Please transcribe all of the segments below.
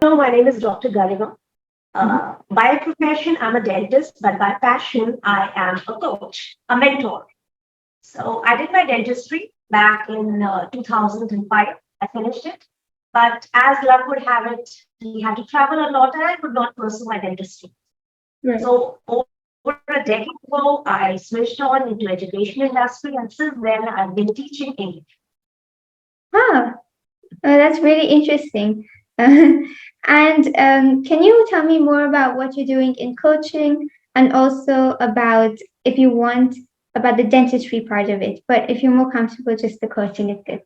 My name is Dr. Garima. By profession, I'm a dentist, but by passion, I am a coach, a mentor. So I did my dentistry back in 2005. I finished it. But as luck would have it, we had to travel a lot and I could not pursue my dentistry. Right. So over a decade ago, I switched on into education industry and since then I've been teaching English. Ah, that's really interesting. And can you tell me more about what you're doing in coaching and also about, if you want, about the dentistry part of it? But if you're more comfortable, just the coaching is good.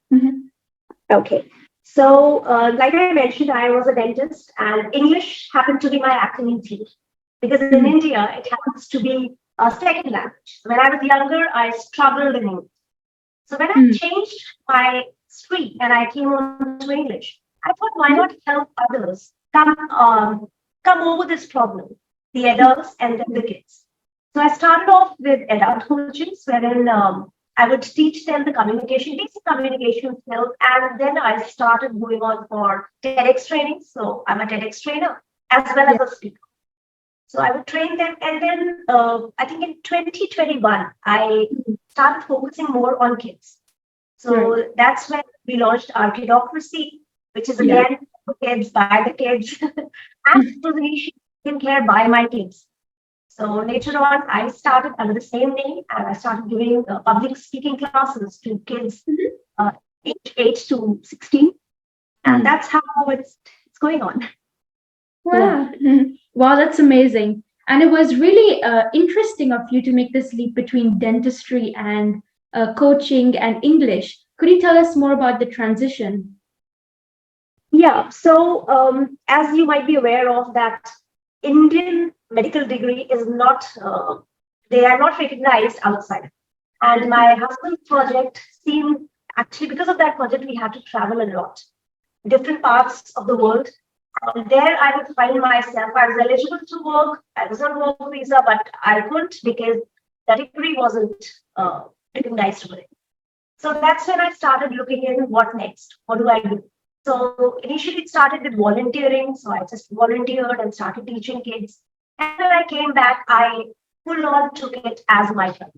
Okay. So, like I mentioned, I was a dentist, and English happened to be my acting field because in Mhm. India it happens to be a second language. When I was younger, I struggled in English. So when I Mhm. changed my stream and I came on to English, I thought, why not help others come over this problem, the adults and then the kids. So I started off with adult coachings, wherein I would teach them the communication, basic communication skills, and then I started going on for TEDx training. So I'm a TEDx trainer as well as Yeah. a speaker. So I would train them, and then I think in 2021 I started focusing more on kids. Right. So that's when we launched our Kidocracy, which is Yeah. again for kids, by the kids, and it was initially taken care by my kids. So later on, I started under the same name and I started giving public speaking classes to kids age 8 to 16. And Mhm. that's how it's going on. Yeah. Wow. Wow, that's amazing. And it was really interesting of you to make this leap between dentistry and coaching and English. Could you tell us more about the transition? Yeah, so as you might be aware of that Indian medical degree is not, they are not recognized outside. And my husband's project seemed, actually because of that project, we had to travel a lot, different parts of the world. And there I would find myself, I was eligible to work, I was on work visa, but I couldn't because the degree wasn't recognized over it. So that's when I started looking in what next? What do I do? So initially it started with volunteering. So I just volunteered and started teaching kids. And when I came back, I full on took it as my job.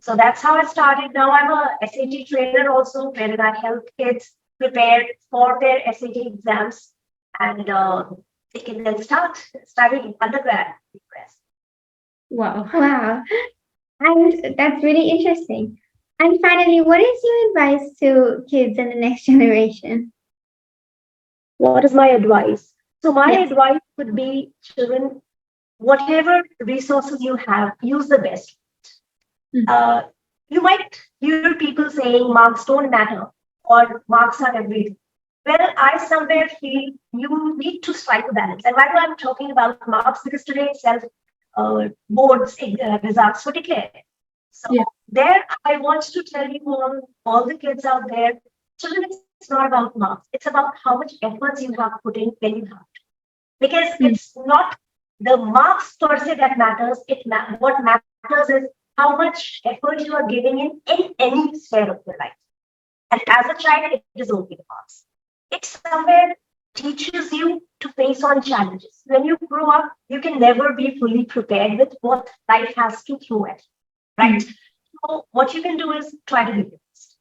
So that's how I started. Now I'm a SAT trainer also, wherein I help kids prepare for their SAT exams and they can then start studying undergrad. Wow. Wow. And that's really interesting. And finally, what is your advice to kids and the next generation? What is my advice? So my Yes. advice would be children, whatever resources you have, use the best. Mm. Uh, you might hear people saying marks don't matter or marks are everything. Well, I somewhere feel you need to strike a balance. And why do I'm talking about marks? Because today self boards results were declared. So Yeah. there, I want to tell you all the kids out there, children, it's not about marks. It's about how much efforts you have put in when you have to. Because Mm. it's not the marks per se that matters. What matters is how much effort you are giving in any sphere of your life. And as a child, it is only the marks. It somewhere teaches you to face on challenges. When you grow up, you can never be fully prepared with what life has to throw at you, right? Mm. So what you can do is try to give your best.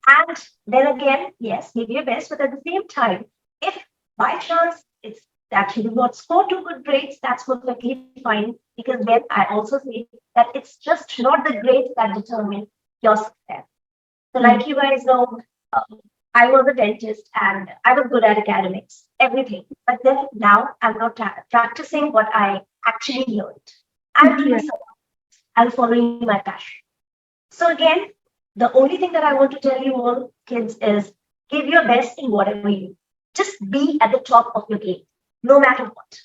And then again, yes, give your best, but at the same time, if by chance it's that you do not score two good grades, that's perfectly fine. Because then I also say that it's just not the grades that determine your success. So, like Mm. you guys know, I was a dentist and I was good at academics, everything. But then now I'm not practicing what I actually learned. I'm doing Yeah. something. I'm following my passion. So again, the only thing that I want to tell you all kids is give your best in whatever you do. Just be at the top of your game, no matter what.